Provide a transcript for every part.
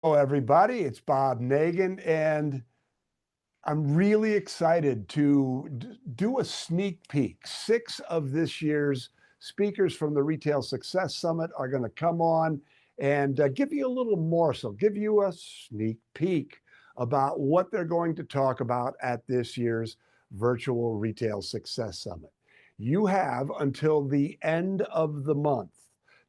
Hello, everybody. It's Bob Nagan, and I'm really excited to do a sneak peek. 6 of this year's speakers from the Retail Success Summit are going to come on and give you a little morsel, give you a sneak peek about what they're going to talk about at this year's Virtual Retail Success Summit. You have until the end of the month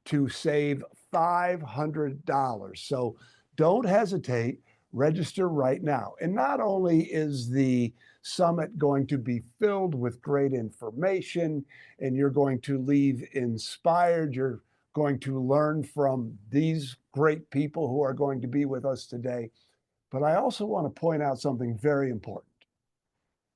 to save $500. So don't hesitate, register right now. And not only is the summit going to be filled with great information and you're going to leave inspired, you're going to learn from these great people who are going to be with us today. But I also want to point out something very important.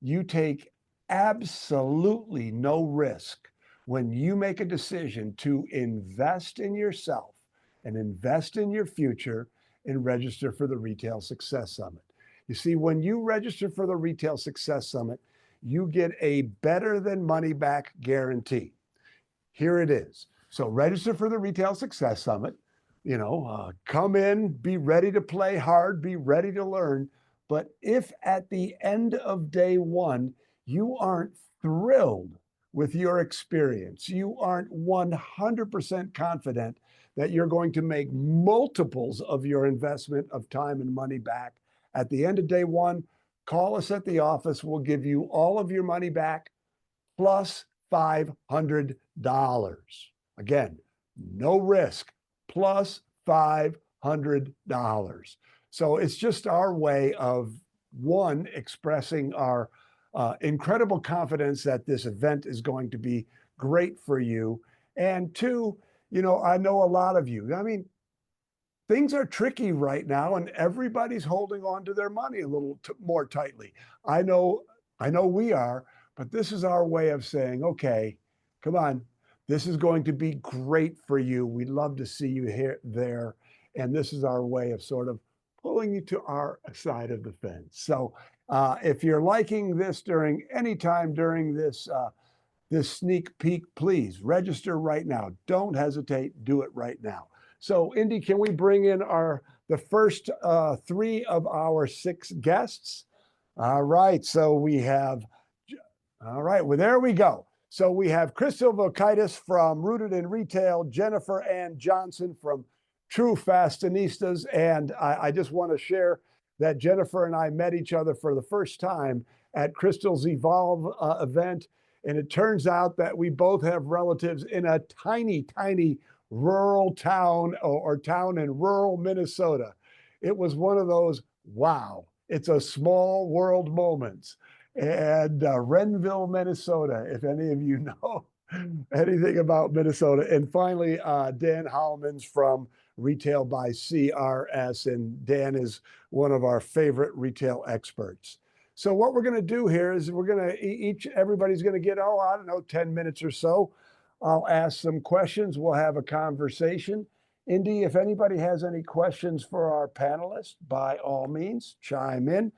You take absolutely no risk when you make a decision to invest in yourself and invest in your future and register for the Retail Success Summit. You see, when you register for the Retail Success Summit, you get a better than money back guarantee. Here it is. So register for the Retail Success Summit. Come in, be ready to play hard, be ready to learn. But if at the end of day one, you aren't thrilled with your experience, you aren't 100% confident that you're going to make multiples of your investment of time and money back at the end of day one, call us at the office. We'll give you all of your money back plus $500. Again, no risk, plus $500. So it's just our way of, one, expressing our incredible confidence that this event is going to be great for you. And two, I know a lot of you. I mean, things are tricky right now, and everybody's holding on to their money a little more tightly. I know, I know we are, but this is our way of saying, okay, come on, this is going to be great for you. We'd love to see you here, there, and this is our way of sort of pulling you to our side of the fence. So, if you're liking this during any time during this sneak peek, please register right now. Don't hesitate. Do it right now. So, Indy, can we bring in the first 3 of our 6 guests? All right. So we have. All right. Well, there we go. So we have Crystal Vilkaitis from Rooted in Retail, Jennifer Ann Johnson from True Fashionistas, and I just want to share that Jennifer and I met each other for the first time at Crystal's Evolve event. And it turns out that we both have relatives in a tiny, tiny rural town or town in rural Minnesota. It was one of those, wow, it's a small world moments. And Renville, Minnesota, if any of you know anything about Minnesota. And finally, Dan Holman's from Retail by CRS, and Dan is one of our favorite retail experts. So what we're going to do here is we're going to everybody's going to get, I don't know, 10 minutes or so. I'll ask some questions. We'll have a conversation. Indy, if anybody has any questions for our panelists, by all means, chime in.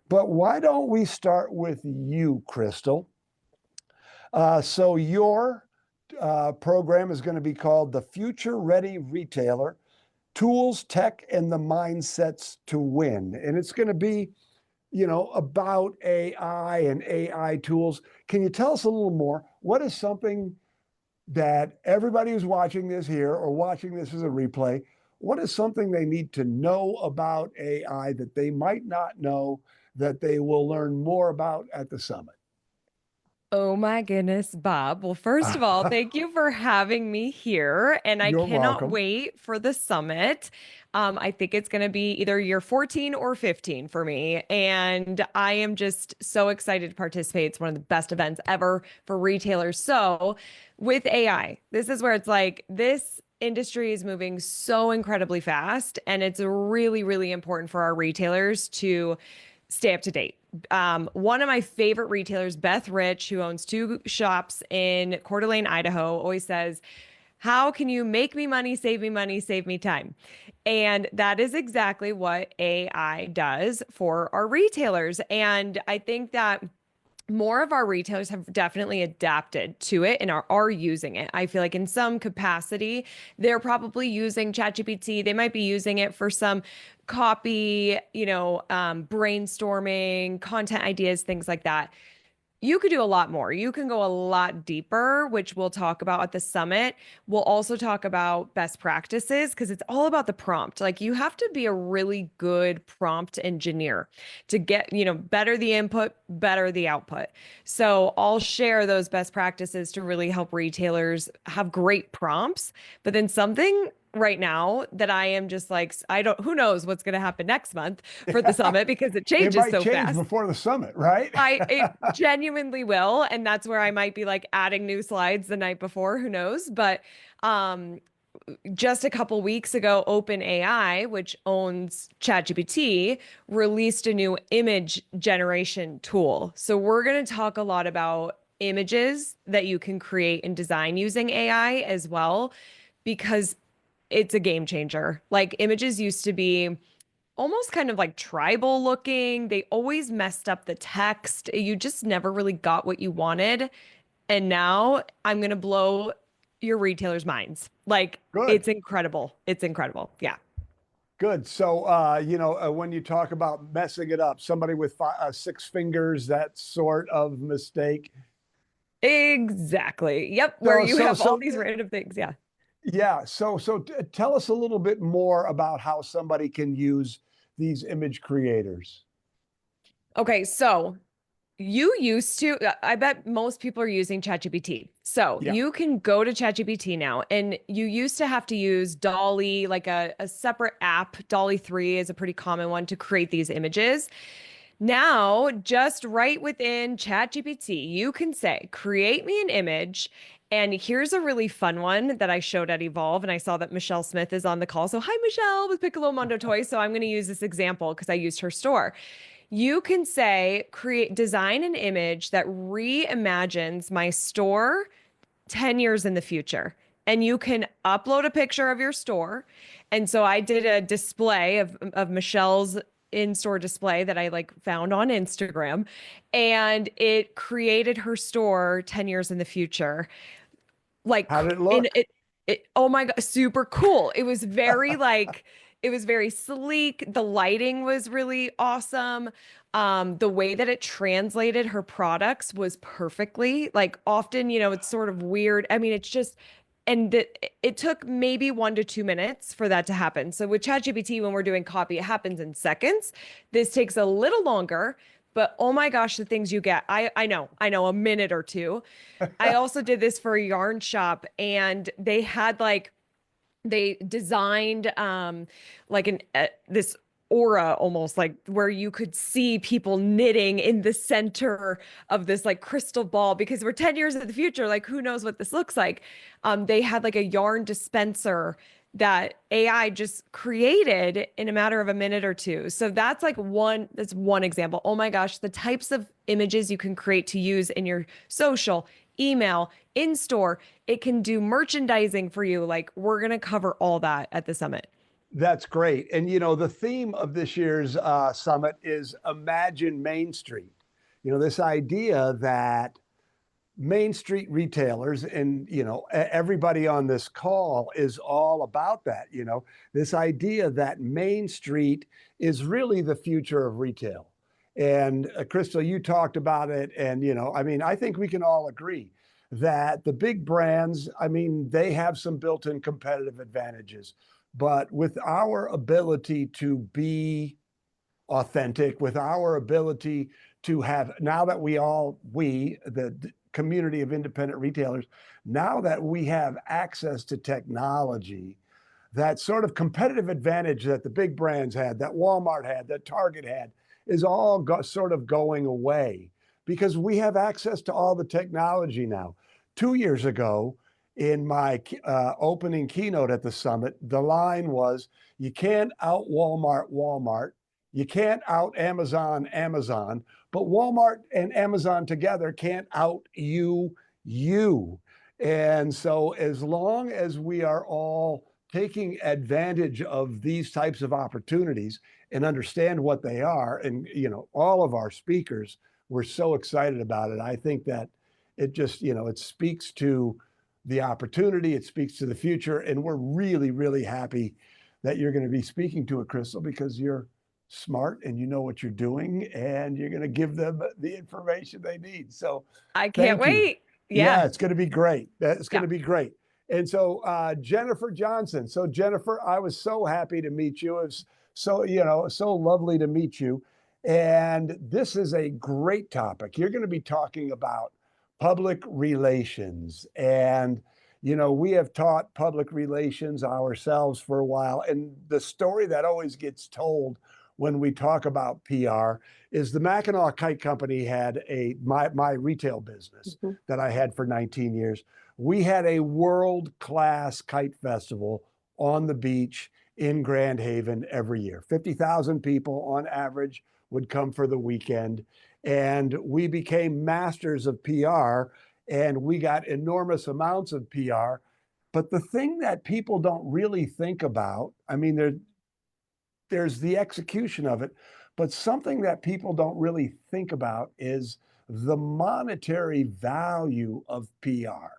But why don't we start with you, Crystal? So your program is going to be called The Future Ready Retailer, Tools, Tech, and the Mindsets to Win. And it's going to be, about AI and AI tools. Can you tell us a little more? What is something that everybody who's watching this here or watching this as a replay, what is something they need to know about AI that they might not know that they will learn more about at the summit? Oh my goodness, Bob. Well, first of all, thank you for having me here. And I You're cannot welcome. wait for the summit. I think it's going to be either year 14 or 15 for me. And I am just so excited to participate. It's one of the best events ever for retailers. So, with AI, this is where it's like this industry is moving so incredibly fast. And it's really, really important for our retailers to stay up to date. One of my favorite retailers, Beth Rich, who owns 2 shops in Coeur d'Alene, Idaho, always says, how can you make me money, save me time? And that is exactly what AI does for our retailers. And I think that more of our retailers have definitely adapted to it and are using it. I feel like in some capacity, they're probably using ChatGPT. They might be using it for some copy, brainstorming, content ideas, things like that. You could do a lot more. You can go a lot deeper, which we'll talk about at the summit. We'll also talk about best practices because it's all about the prompt. Like you have to be a really good prompt engineer to get, better the input, better the output. So I'll share those best practices to really help retailers have great prompts. But then something right now that I am just like, who knows what's going to happen next month for the summit because it It changes might so change fast. before the summit, right? It genuinely will, and that's where I might be like adding new slides the night before, who knows? But um just a couple weeks ago, OpenAI, which owns ChatGPT, released a new image generation tool. So we're going to talk a lot about images that you can create and design using AI as well, because it's a game changer. Like images used to be almost kind of like tribal looking. They always messed up the text. You just never really got what you wanted. And now I'm going to blow your retailers' minds. Like Good. it's incredible. It's incredible. Yeah. Good. So, when you talk about messing it up, somebody with six fingers, that sort of mistake. Exactly. Yep. Where So, you so, have all so, these random things. Yeah. yeah. So, tell us a little bit more about how somebody can use these image creators. Okay. So you used to, I bet most people are using ChatGPT. So Yeah. you can go to ChatGPT now, and you used to have to use Dolly, like a separate app. Dolly 3 is a pretty common one to create these images. Now, just right within ChatGPT, you can say, create me an image. And here's a really fun one that I showed at Evolve. And I saw that Michelle Smith is on the call. So, hi, Michelle with Piccolo Mondo Toys. So, I'm going to use this example because I used her store. You can say, design an image that reimagines my store 10 years in the future. And you can upload a picture of your store. And so I did a display of Michelle's in-store display that I like found on Instagram, and it created her store 10 years in the future. Like How did it in look? it, oh my God, super cool. It was very like it was very sleek. The lighting was really awesome. The way that it translated her products was perfectly. Like often, it's sort of weird. I mean, it's just it took maybe 1 to 2 minutes for that to happen. So with ChatGPT, when we're doing copy, it happens in seconds. This takes a little longer, but oh my gosh, the things you get. I know, a minute or two. I also did this for a yarn shop, and they designed like an this aura, almost like where you could see people knitting in the center of this like crystal ball, because we're 10 years in the future, like who knows what this looks like. They had like a yarn dispenser that AI just created in a matter of a minute or two. So that's one example. Oh my gosh, the types of images you can create to use in your social, email, in store. It can do merchandising for you. Like we're going to cover all that at the summit. That's great. And the theme of this year's summit is Imagine Main Street. This idea that Main Street retailers and everybody on this call is all about that. This idea that Main Street is really the future of retail. And Crystal, you talked about it, and I mean, I think we can all agree that the big brands, I mean, they have some built-in competitive advantages, but with our ability to be authentic, with our ability to have, now that the community of independent retailers, now that we have access to technology, that sort of competitive advantage that the big brands had, that Walmart had, that Target had, is all sort of going away because we have access to all the technology now. 2 years ago, in my opening keynote at the summit, the line was, you can't out Walmart Walmart, you can't out Amazon Amazon, but Walmart and Amazon together can't out you. And so as long as we are all taking advantage of these types of opportunities and understand what they are, and all of our speakers we're so excited about it. I think that it just, it speaks to the opportunity, it speaks to the future, and we're really, really happy that you're going to be speaking to it, Crystal, because you're smart and you know what you're doing, and you're going to give them the information they need. So I can't thank you. wait. Yeah, Yeah. it's going to be great. It's going Yeah. to be great. And so Jennifer Johnson. So Jennifer, I was so happy to meet you. It's so, so lovely to meet you. And this is a great topic. You're going to be talking about public relations. And, we have taught public relations ourselves for a while. And the story that always gets told when we talk about PR is the Mackinac Kite Company had my retail business Mhm. that I had for 19 years. We had a world-class kite festival on the beach in Grand Haven every year. 50,000 people on average would come for the weekend. And we became masters of PR, and we got enormous amounts of PR. But the thing that people don't really think about, I mean, there's the execution of it, but something that people don't really think about is the monetary value of PR.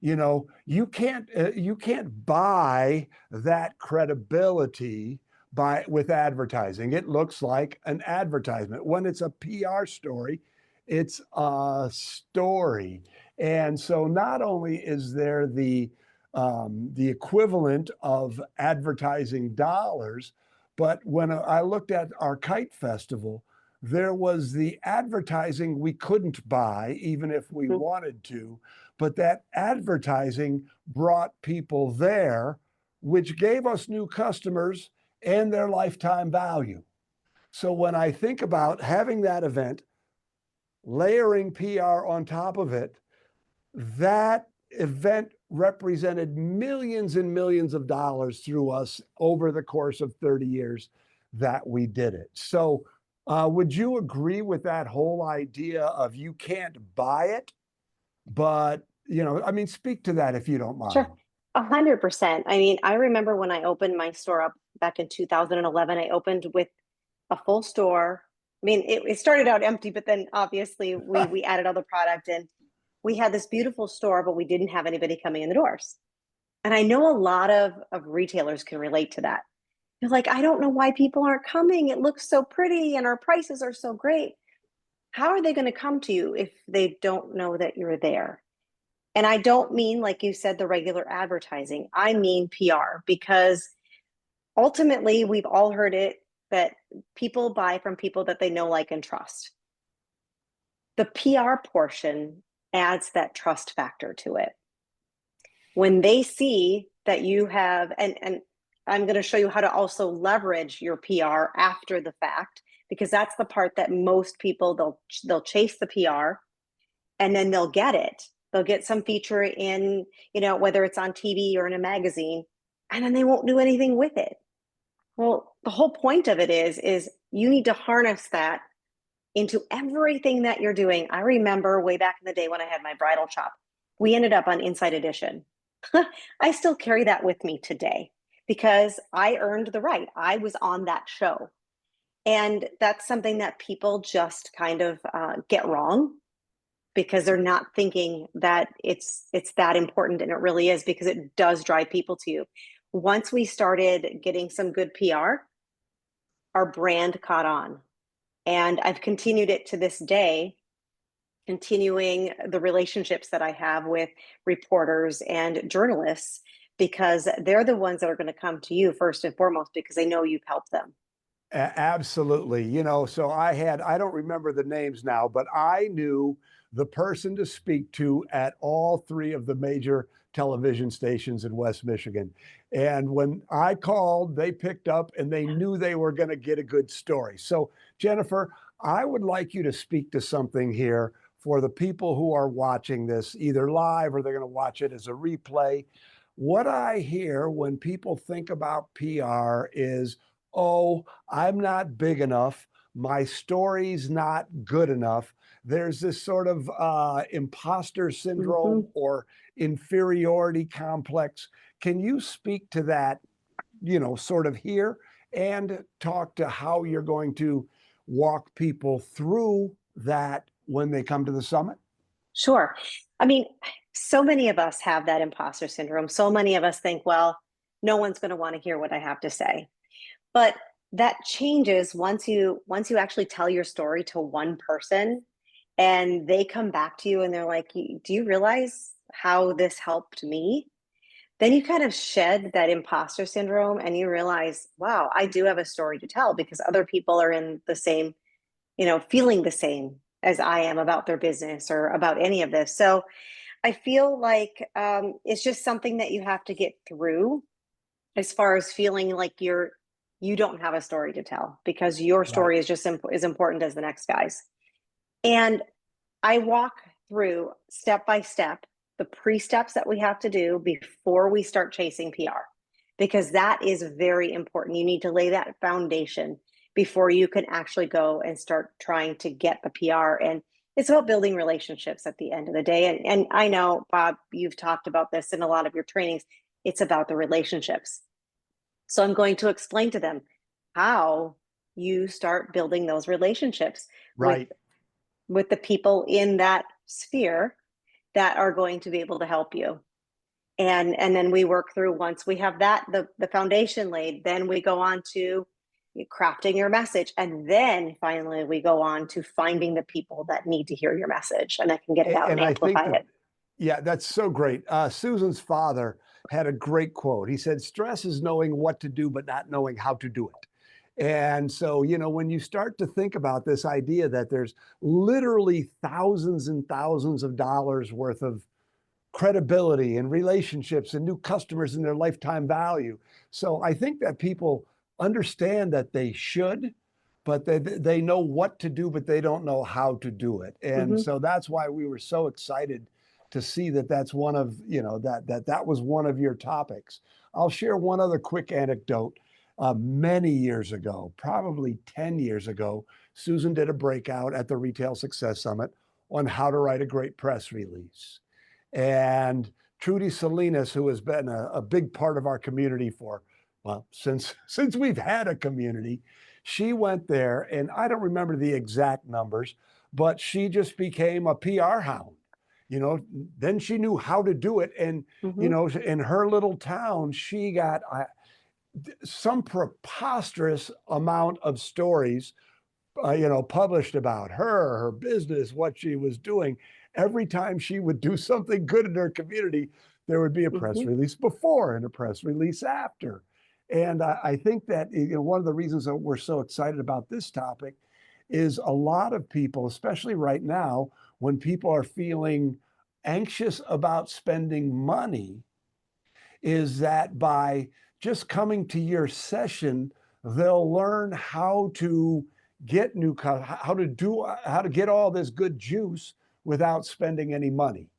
You can't buy that credibility with advertising. It looks like an advertisement. When it's a PR story, it's a story. And so not only is there the equivalent of advertising dollars, but when I looked at our kite festival, there was the advertising we couldn't buy, even if we Mhm. wanted to, but that advertising brought people there, which gave us new customers and their lifetime value. So when I think about having that event, layering PR on top of it, that event represented millions and millions of dollars through us over the course of 30 years that we did it. So, would you agree with that whole idea of you can't buy it, but, I mean, speak to that if you don't Sure. mind. 100%. I mean, I remember when I opened my store up back in 2011, I opened with a full store. I mean, it started out empty, but then obviously we added other product and we had this beautiful store, but we didn't have anybody coming in the doors. And I know a lot of retailers can relate to that. You're like, I don't know why people aren't coming. It looks so pretty and our prices are so great. How are they going to come to you if they don't know that you're there? And I don't mean, like you said, the regular advertising. I mean PR, because ultimately we've all heard it that people buy from people that they know, like, and trust. The PR portion adds that trust factor to it. When they see that you have, and I'm going to show you how to also leverage your PR after the fact, because that's the part that most people, they'll chase the PR and then they'll get it. They'll get some feature in, whether it's on TV or in a magazine, and then they won't do anything with it. Well, the whole point of it is you need to harness that into everything that you're doing. I remember way back in the day when I had my bridal shop, we ended up on Inside Edition. I still carry that with me today because I earned the right. I was on that show. And that's something that people just kind of get wrong, because they're not thinking that it's that important, and it really is, because it does drive people to you. Once we started getting some good PR, our brand caught on, and I've continued it to this day, continuing the relationships that I have with reporters and journalists, because they're the ones that are going to come to you first and foremost because they know you've helped them. Absolutely. So I don't remember the names now, but I knew the person to speak to at all three of the major television stations in West Michigan. And when I called, they picked up and they knew they were going to get a good story. So, Jennifer, I would like you to speak to something here for the people who are watching this either live or they're going to watch it as a replay. What I hear when people think about PR is, oh, I'm not big enough. My story's not good enough. There's this sort of imposter Mm-hmm. syndrome or inferiority complex. Can you speak to that, sort of here, and talk to how you're going to walk people through that when they come to the summit? Sure. I mean, so many of us have that imposter syndrome. So many of us think, well, no one's going to want to hear what I have to say. But that changes once you actually tell your story to one person and they come back to you and they're like, do you realize how this helped me? Then you kind of shed that imposter syndrome and you realize, wow, I do have a story to tell because other people are in the same, feeling the same as I am about their business or about any of this. So I feel like it's just something that you have to get through as far as feeling like you don't have a story to tell because your Right. story is just as important as the next guy's. And I walk through step by step the pre-steps that we have to do before we start chasing PR, because that is very important. You need to lay that foundation before you can actually go and start trying to get the PR. And it's about building relationships at the end of the day. And I know, Bob, you've talked about this in a lot of your trainings. It's about the relationships. So I'm going to explain to them how you start building those relationships Right. with the people in that sphere that are going to be able to help you. And then we work through, once we have that, the foundation laid, then we go on to crafting your message. And then finally we go on to finding the people that need to hear your message and that can get it out and And I think amplify that, it. yeah, that's so great. Susan's father had a great quote. He said, stress is knowing what to do, but not knowing how to do it. And so, when you start to think about this idea that there's literally thousands and thousands of dollars worth of credibility and relationships and new customers in their lifetime value. So I think that people understand that they should, but they know what to do, but they don't know how to do it. And Mm-hmm. so that's why we were so excited to see that that's one of, that was one of your topics. I'll share one other quick anecdote. Many years ago, probably 10 years ago, Susan did a breakout at the Retail Success Summit on how to write a great press release. And Trudy Salinas, who has been a big part of our community for, well, since we've had a community, she went there, and I don't remember the exact numbers, but she just became a PR hound. Then she knew how to do it. And, Mm-hmm. in her little town, she got some preposterous amount of stories published about her business, what she was doing. Every time she would do something good in her community, there would be a press Mm-hmm. release before and a press release after. And I think that one of the reasons that we're so excited about this topic is a lot of people, especially right now, when people are feeling anxious about spending money, is that by just coming to your session, they'll learn how to get how to get all this good juice without spending any money.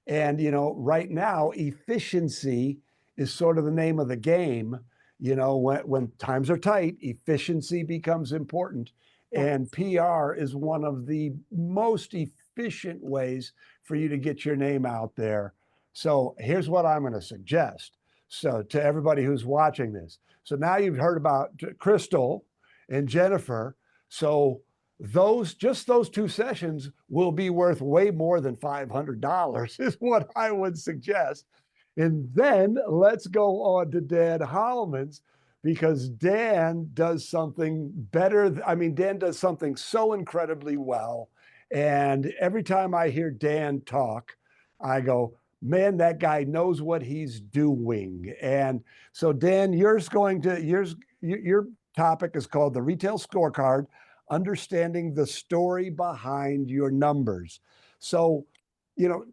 And right now, efficiency is sort of the name of the game. When times are tight, efficiency becomes important. Yes. And PR is one of the most efficient ways for you to get your name out there. So here's what I'm going to suggest. So to everybody who's watching this. So now you've heard about Crystal and Jennifer. So those two sessions will be worth way more than $500 is what I would suggest. And then let's go on to Dan Holman's, because Dan does something better. I mean, Dan does something so incredibly well. And every time I hear Dan talk, I go, man, that guy knows what he's doing. And so, Dan, your topic is called the Retail Scorecard, understanding the story behind your numbers. So,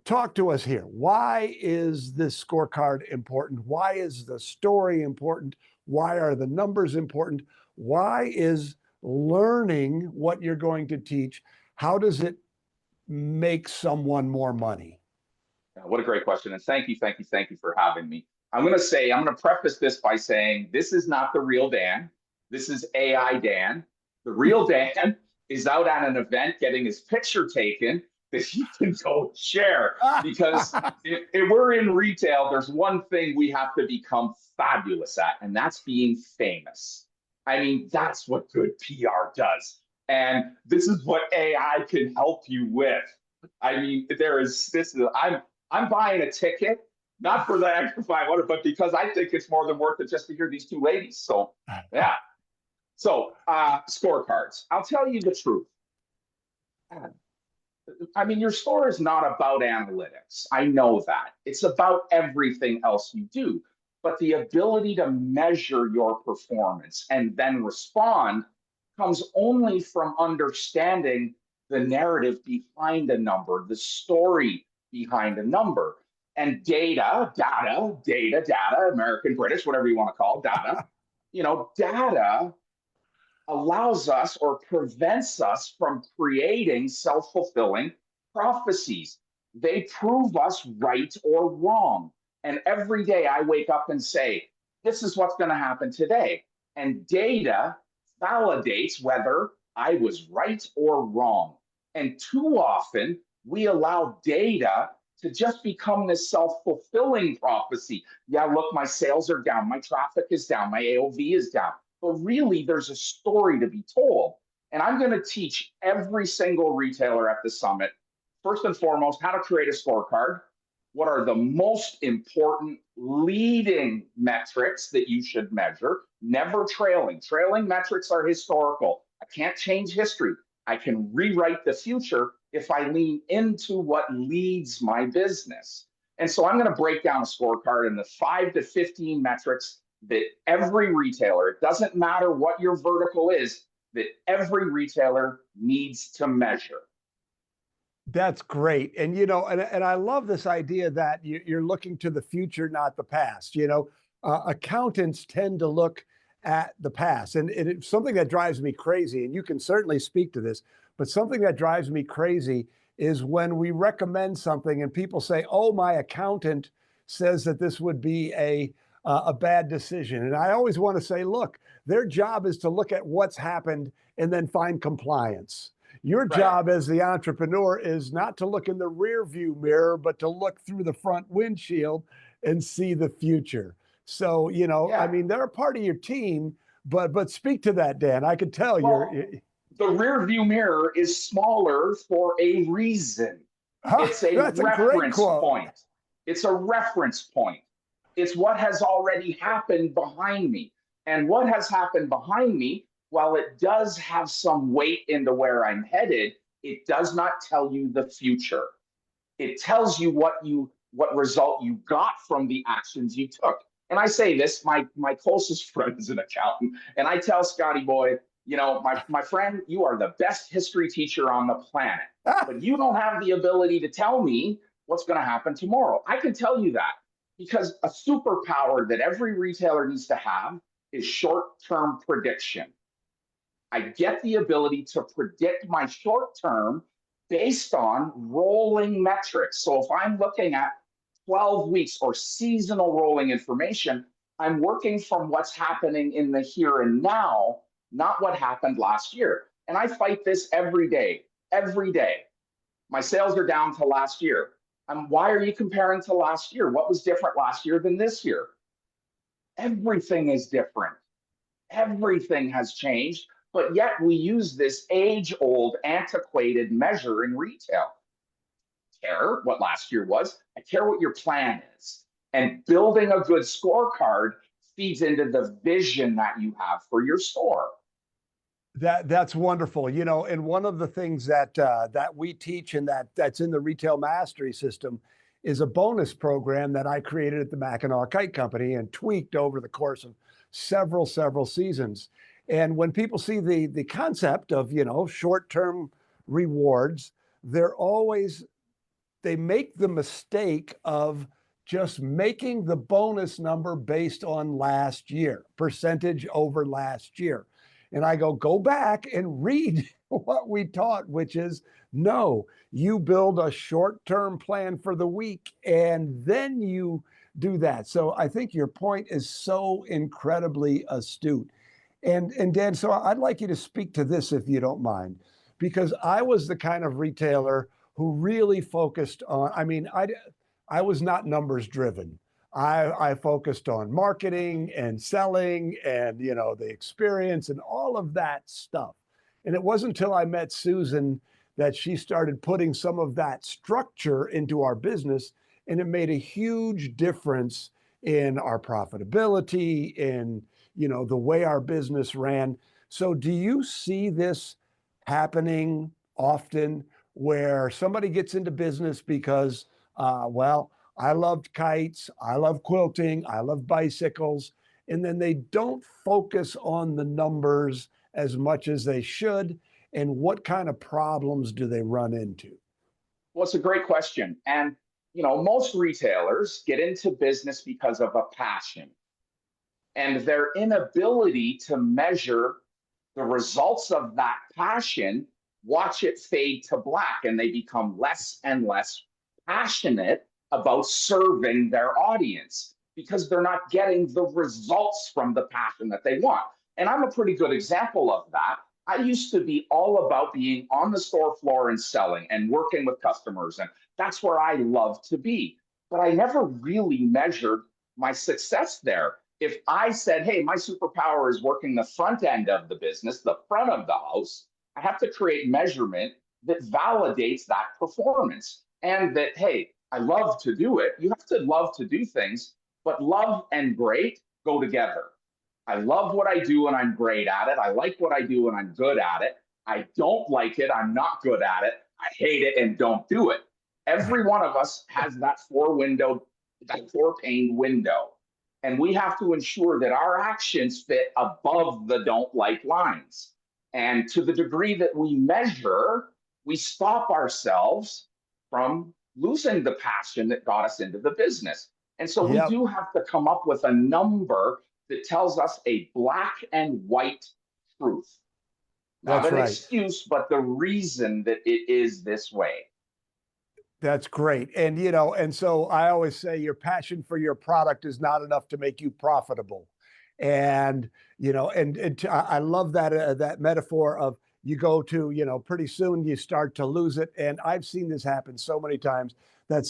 talk to us here. Why is this scorecard important? Why is the story important? Why are the numbers important? Why is learning what you're going to teach? How does it make someone more money? What a great question. And thank you, thank you, thank you for having me. I'm going to preface this by saying this is not the real Dan. This is AI Dan. The real Dan is out at an event getting his picture taken that he can go share. Because if we're in retail, there's one thing we have to become fabulous at, and that's being famous. I mean, that's what good PR does. And this is what AI can help you with. I mean, I'm buying a ticket, not for the extra 500, but because I think it's more than worth it just to hear these two ladies. So, yeah. So, scorecards. I'll tell you the truth. I mean, your store is not about analytics. I know that. It's about everything else you do. But the ability to measure your performance and then respond comes only from understanding the narrative behind a number, the story behind a number. And data, American, British, whatever you want to call it, data allows us or prevents us from creating self-fulfilling prophecies. They prove us right or wrong. And every day I wake up and say, this is what's going to happen today. And data validates whether I was right or wrong. And too often we allow data to just become this self-fulfilling prophecy. Yeah, look, my sales are down, my traffic is down, my AOV is down. But really, there's a story to be told. And I'm going to teach every single retailer at the summit, first and foremost, how to create a scorecard. What are the most important leading metrics that you should measure? Never trailing. Trailing metrics are historical. I can't change history. I can rewrite the future if I lean into what leads my business. And so I'm going to break down a scorecard into 5 to 15 metrics that every retailer, it doesn't matter what your vertical is, that every retailer needs to measure. That's great. And, and I love this idea that you're looking to the future, not the past. Accountants tend to look at the past. And it's something that drives me crazy, and you can certainly speak to this, but something that drives me crazy is when we recommend something and people say, oh, my accountant says that this would be a bad decision. And I always want to say, look, their job is to look at what's happened and then find compliance. Your job as the entrepreneur is not to look in the rear view mirror, but to look through the front windshield and see the future. So, I mean, they're a part of your team, but speak to that, Dan. I could tell the rear view mirror is smaller for a reason. It's a reference point. It's a reference point. It's what has already happened behind me. And what has happened behind me, while it does have some weight into where I'm headed, it does not tell you the future. It tells you what result you got from the actions you took. And I say this, my closest friend is an accountant, and I tell Scotty boy, my friend, you are the best history teacher on the planet, but you don't have the ability to tell me what's going to happen tomorrow. I can tell you that because a superpower that every retailer needs to have is short-term prediction. I get the ability to predict my short-term based on rolling metrics. So if I'm looking at 12 weeks or seasonal rolling information, I'm working from what's happening in the here and now, not what happened last year. And I fight this every day, every day. My sales are down to last year. Why are you comparing to last year? What was different last year than this year? Everything is different. Everything has changed, but yet we use this age-old, antiquated measure in retail. I care what last year was. I care what your plan is. And building a good scorecard feeds into the vision that you have for your store. That's wonderful. And one of the things that we teach and that's in the Retail Mastery System is a bonus program that I created at the Mackinac Kite Company and tweaked over the course of several seasons. And when people see the concept of, short-term rewards, they make the mistake of just making the bonus number based on last year, percentage over last year. And I go back and read what we taught, which is, no, you build a short-term plan for the week and then you do that. So I think your point is so incredibly astute. And Dan, so I'd like you to speak to this if you don't mind, because I was the kind of retailer who really focused on, I was not numbers driven. I focused on marketing and selling and, the experience and all of that stuff. And it wasn't until I met Susan that she started putting some of that structure into our business, and it made a huge difference in our profitability, in the way our business ran. So do you see this happening often, where somebody gets into business because well, I loved kites, I love quilting, I love bicycles, and then they don't focus on the numbers as much as they should? And what kind of problems do they run into? Well, it's a great question. And, most retailers get into business because of a passion, and their inability to measure the results of that passion, watch it fade to black, and they become less and less passionate about serving their audience because they're not getting the results from the passion that they want. And I'm a pretty good example of that. I used to be all about being on the store floor and selling and working with customers, and that's where I love to be. But I never really measured my success there. If I said, hey, my superpower is working the front end of the business, the front of the house, I have to create measurement that validates that performance. And that, hey, I love to do it. You have to love to do things, but love and great go together. I love what I do and I'm great at it. I like what I do and I'm good at it. I don't like it, I'm not good at it. I hate it and don't do it. Every one of us has that four-pane window. And we have to ensure that our actions fit above the don't like lines. And to the degree that we measure, we stop ourselves from losing the passion that got us into the business. And so we do have to come up with a number that tells us a black and white truth. Not an excuse, but the reason that it is this way. That's great. And, and so I always say your passion for your product is not enough to make you profitable. And, I love that, that metaphor of you go to, pretty soon you start to lose it. And I've seen this happen so many times that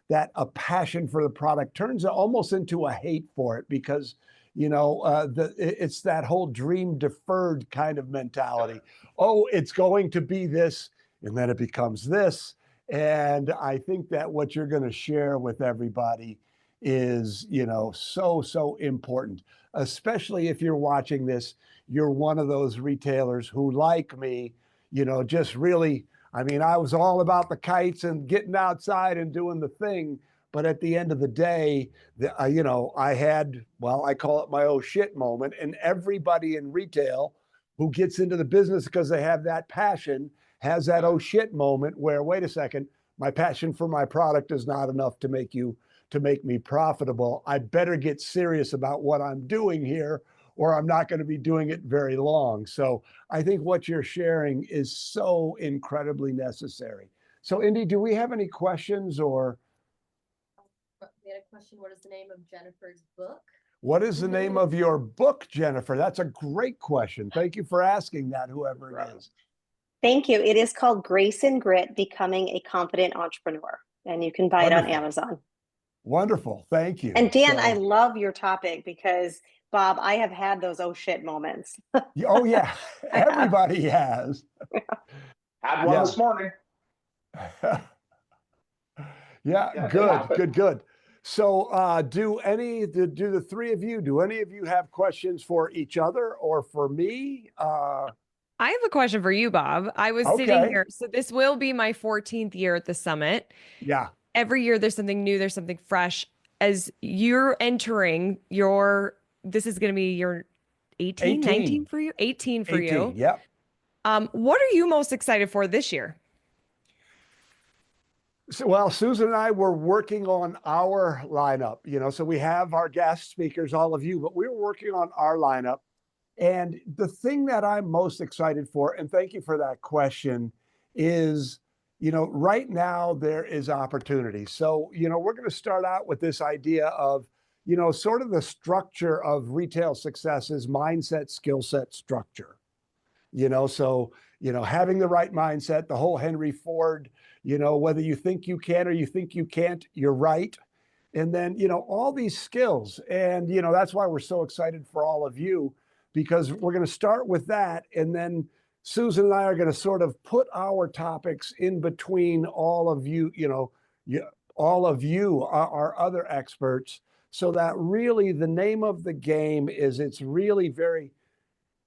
that a passion for the product turns almost into a hate for it because, it's that whole dream deferred kind of mentality. Oh, it's going to be this, and then it becomes this. And I think that what you're going to share with everybody is, so important, especially if you're watching this, you're one of those retailers who, like me, just really, I was all about the kites and getting outside and doing the thing. But at the end of the day, I had, well, I call it my oh shit moment. And everybody in retail who gets into the business because they have that passion has that oh shit moment where, wait a second, my passion for my product is not enough to make me profitable. I better get serious about what I'm doing here, or I'm not going to be doing it very long. So I think what you're sharing is so incredibly necessary. So Indy, do we have any questions or? We had a question. What is the name of Jennifer's book? What is the name of your book, Jennifer? That's a great question. Thank you for asking that, whoever it is. Thank you. It is called Grace and Grit, Becoming a Confident Entrepreneur. And you can buy it on Amazon. Wonderful. Thank you. And Dan, I love your topic because, Bob, I have had those oh shit moments. Oh, yeah. Everybody has. Had one this morning. Yeah, good. So do the three of you, do any of you have questions for each other or for me? I have a question for you, Bob. I was sitting here. So this will be my 14th year at the summit. Yeah. Every year there's something new, there's something fresh. As you're entering this is going to be your 18, 19 for you? 18 for 18, you. Yep. What are you most excited for this year? So, well, Susan and I were working on our lineup, so we have our guest speakers, all of you, but we were working on our lineup. And the thing that I'm most excited for, and thank you for that question, is, right now there is opportunity. So, we're going to start out with this idea of, sort of the structure of retail success is mindset, skill set, structure. So, having the right mindset, the whole Henry Ford, whether you think you can or you think you can't, you're right. And then, all these skills. And, that's why we're so excited for all of you, because we're going to start with that and then Susan and I are going to sort of put our topics in between all of you, all of you, our other experts, so that really the name of the game is it's really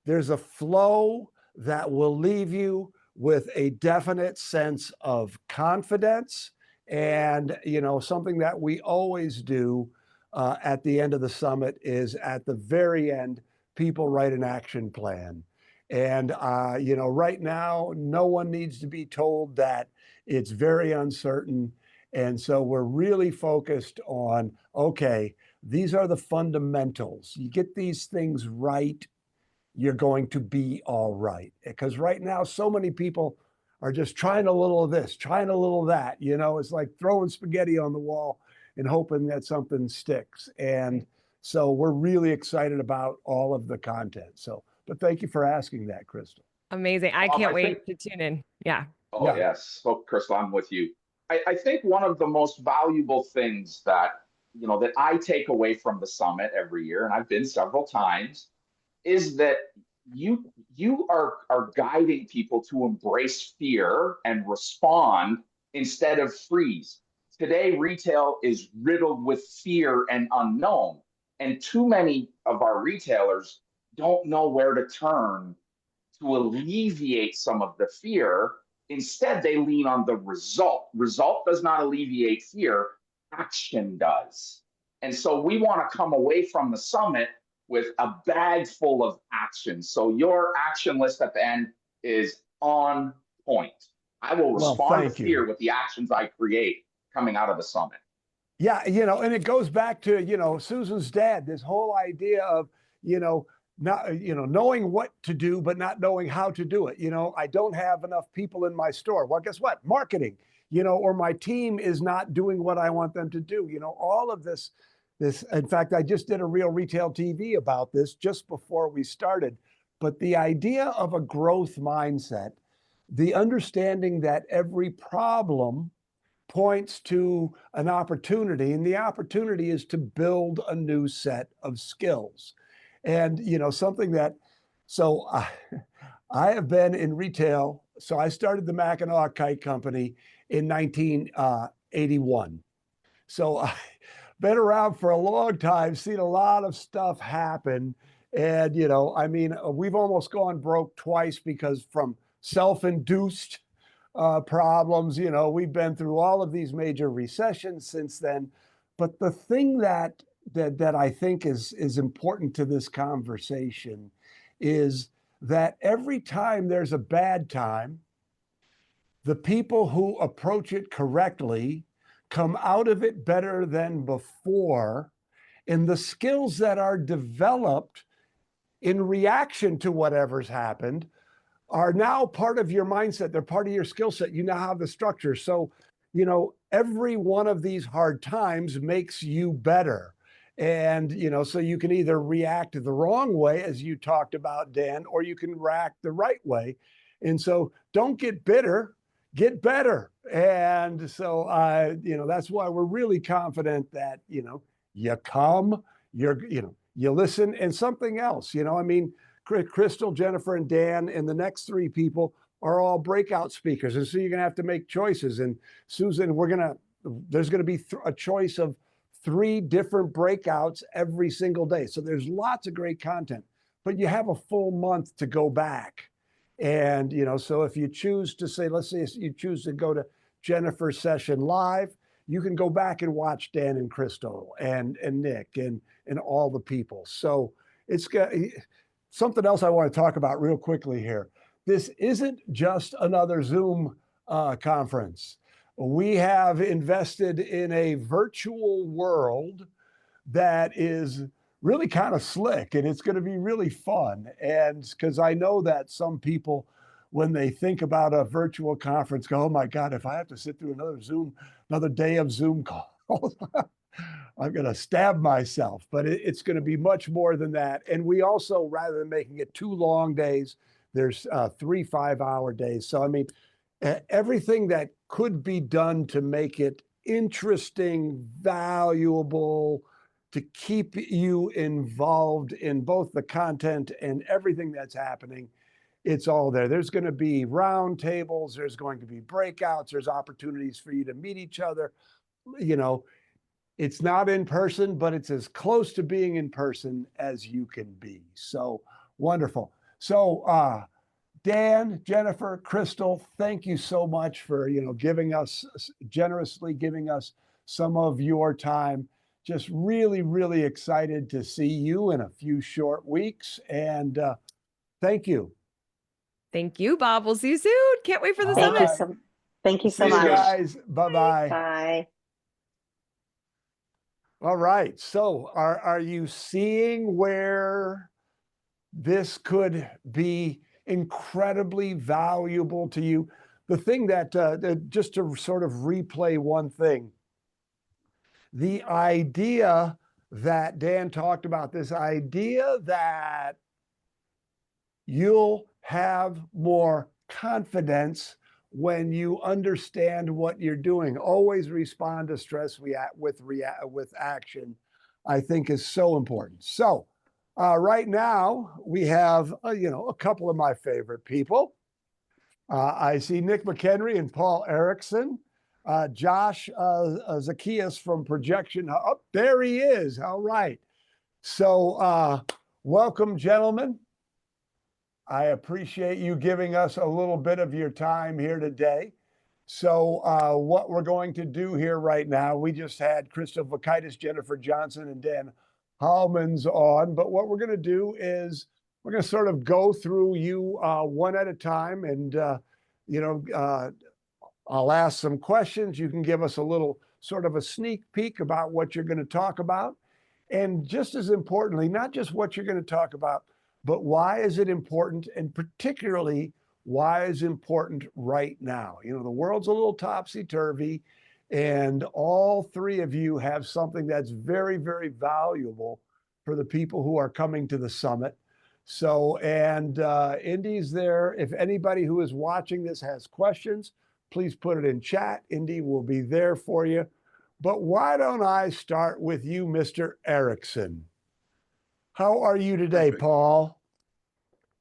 there's a flow that will leave you with a definite sense of confidence. And, something that we always do at the end of the summit is at the very end, people write an action plan. And, right now, no one needs to be told that it's very uncertain. And so we're really focused on, okay, these are the fundamentals. You get these things right, you're going to be all right. Because right now, so many people are just trying a little of this, trying a little of that. It's like throwing spaghetti on the wall and hoping that something sticks. And so we're really excited about all of the content. So, but thank you for asking that, Crystal. Amazing. I I can't think- wait to tune in. Yeah. Oh, Yeah. yes. So, Crystal, I'm with you. I think one of the most valuable things that, that I take away from the summit every year, and I've been several times, is that you are guiding people to embrace fear and respond instead of freeze. Today, retail is riddled with fear and unknown, and too many of our retailers don't know where to turn to alleviate some of the fear. Instead, they lean on the result. Result does not alleviate fear, action does. And so we want to come away from the summit with a bag full of actions. So your action list at the end is on point. I will respond to fear with the actions I create coming out of the summit. Yeah, and it goes back to, Susan's dad, this whole idea of, not, knowing what to do, but not knowing how to do it. I don't have enough people in my store. Well, guess what? Marketing, or my team is not doing what I want them to do. All of this, in fact, I just did a Real Retail TV about this just before we started. But the idea of a growth mindset, the understanding that every problem points to an opportunity, and the opportunity is to build a new set of skills. And, something that, so I have been in retail. So I started the Mackinac Kite Company in 1981. So I've been around for a long time, seen a lot of stuff happen. And, we've almost gone broke twice because from self-induced problems, we've been through all of these major recessions since then. But the thing that I think is important to this conversation is that every time there's a bad time, the people who approach it correctly come out of it better than before. And the skills that are developed in reaction to whatever's happened are now part of your mindset. They're part of your skill set. You now have the structure. So, every one of these hard times makes you better. And, so you can either react the wrong way, as you talked about, Dan, or you can react the right way. And so don't get bitter, get better. And so, that's why we're really confident that, you come, you listen, and something else, Crystal, Jennifer, and Dan, and the next three people are all breakout speakers. And so you're going to have to make choices. And Susan, there's going to be a choice of 3 different breakouts every single day. So there's lots of great content, but you have a full month to go back. And, so if you choose to say, let's say you choose to go to Jennifer's session live, you can go back and watch Dan and Crystal and Nick and all the people. So it's got something else I want to talk about real quickly here. This isn't just another Zoom conference. We have invested in a virtual world that is really kind of slick, and it's going to be really fun. And because I know that some people, when they think about a virtual conference, go, oh my God, if I have to sit through another day of Zoom calls, I'm going to stab myself. But it's going to be much more than that. And we also, rather than making it 2 long days, there's 3 5-hour days. So, everything that could be done to make it interesting, valuable, to keep you involved in both the content and everything that's happening it's all there. There's going to be round tables, there's going to be breakouts, there's opportunities for you to meet each other. You know, it's not in person, but it's as close to being in person as you can be. So wonderful. So Dan, Jennifer, Crystal, thank you so much for, generously giving us some of your time. Just really, really excited to see you in a few short weeks. And thank you. Thank you, Bob. We'll see you soon. Can't wait for the All Thank summit. you so, thank you so See you much. guys. Bye-bye. Bye. All right. So are you seeing where this could be incredibly valuable to you? The thing that just to sort of replay one thing, the idea that Dan talked about, this idea that you'll have more confidence when you understand what you're doing. Always respond to stress with action, I think is so important. So right now we have a couple of my favorite people. I see Nick McHenry and Paul Erickson. Josh Zacchaeus from ProjectionHub. Oh, there he is. All right. So welcome, gentlemen. I appreciate you giving us a little bit of your time here today. So what we're going to do here right now, we just had Vilkaitis, Jennifer Johnson, and Dan Holman's on. But what we're going to do is we're going to sort of go through you one at a time. And, I'll ask some questions. You can give us a little sort of a sneak peek about what you're going to talk about. And just as importantly, not just what you're going to talk about, but why is it important? And particularly, why is important right now? The world's a little topsy-turvy, and all three of you have something that's very, very valuable for the people who are coming to the summit. So, and Indy's there. If anybody who is watching this has questions, please put it in chat. Indy will be there for you. But why don't I start with you, Mr. Erickson? How are you today, Perfect. Paul?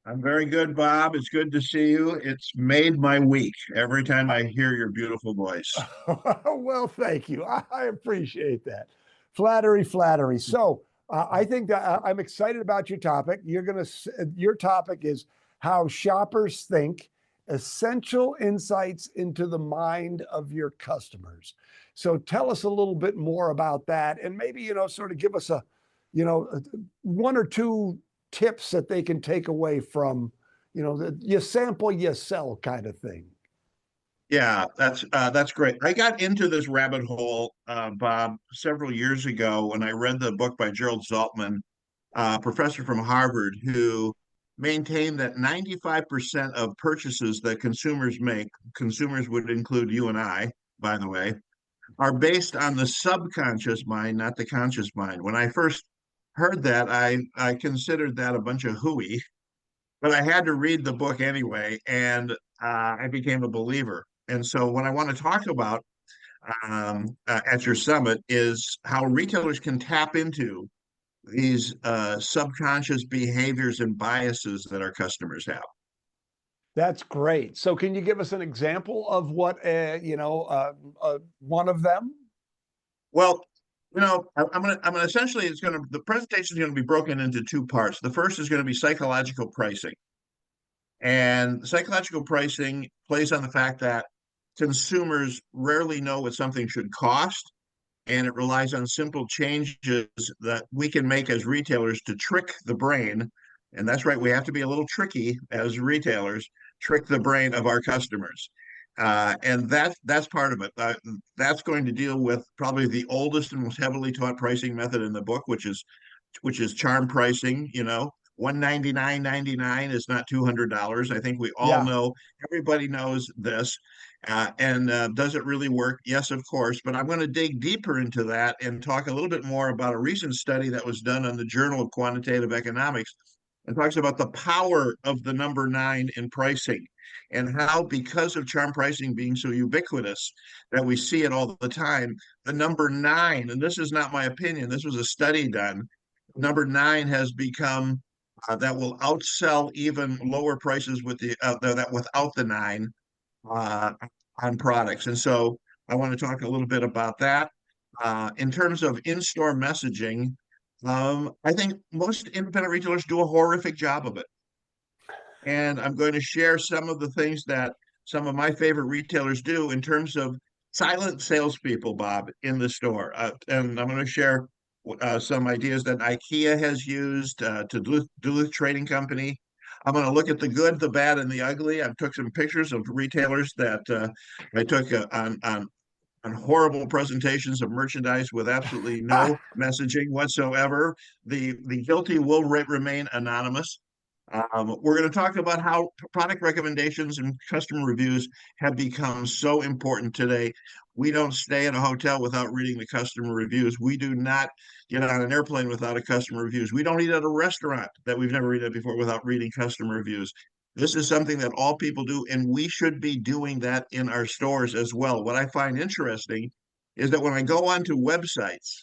I'm very good, Bob. It's good to see you. It's made my week every time I hear your beautiful voice. Well, thank you. I appreciate that. Flattery, flattery. So I think that I'm excited about your topic. Your topic is how shoppers think, essential insights into the mind of your customers. So tell us a little bit more about that, and maybe sort of give us one or two tips that they can take away from you sample, you sell kind of thing. Yeah, that's great. I got into this rabbit hole, Bob, several years ago when I read the book by Gerald Zaltman, professor from Harvard, who maintained that 95% of purchases that consumers make, consumers would include you and I, by the way, are based on the subconscious mind, not the conscious mind. When I first heard that, I considered that a bunch of hooey, but I had to read the book anyway, and I became a believer. And so, what I want to talk about at your summit is how retailers can tap into these subconscious behaviors and biases that our customers have. That's great. So can you give us an example of what one of them? Well, I'm gonna essentially the presentation is gonna be broken into two parts. The first is going to be psychological pricing. And psychological pricing plays on the fact that consumers rarely know what something should cost, and it relies on simple changes that we can make as retailers to trick the brain. And that's right, we have to be a little tricky as retailers, trick the brain of our customers. And that's part of it. That's going to deal with probably the oldest and most heavily taught pricing method in the book, which is charm pricing. $199.99 is not $200. I think we all know, everybody knows this. And does it really work? Yes, of course. But I'm going to dig deeper into that and talk a little bit more about a recent study that was done on the Journal of Quantitative Economics, and talks about the power of the number 9 in pricing, and how, because of charm pricing being so ubiquitous that we see it all the time, the number 9, and this is not my opinion, this was a study done, number 9 has become that will outsell even lower prices with that without the 9 uh, on products. And so I want to talk a little bit about that. In terms of in-store messaging, I think most independent retailers do a horrific job of it. And I'm going to share some of the things that some of my favorite retailers do in terms of silent salespeople, Bob, in the store. And I'm going to share some ideas that IKEA has used to Duluth Trading Company. I'm going to look at the good, the bad, and the ugly. I took some pictures of retailers that I took on horrible presentations of merchandise with absolutely no messaging whatsoever. The guilty will remain anonymous. We're going to talk about how product recommendations and customer reviews have become so important today. We don't stay in a hotel without reading the customer reviews. We do not get on an airplane without a customer reviews. We don't eat at a restaurant that we've never eaten at before without reading customer reviews. This is something that all people do, and we should be doing that in our stores as well. What I find interesting is that when I go onto websites,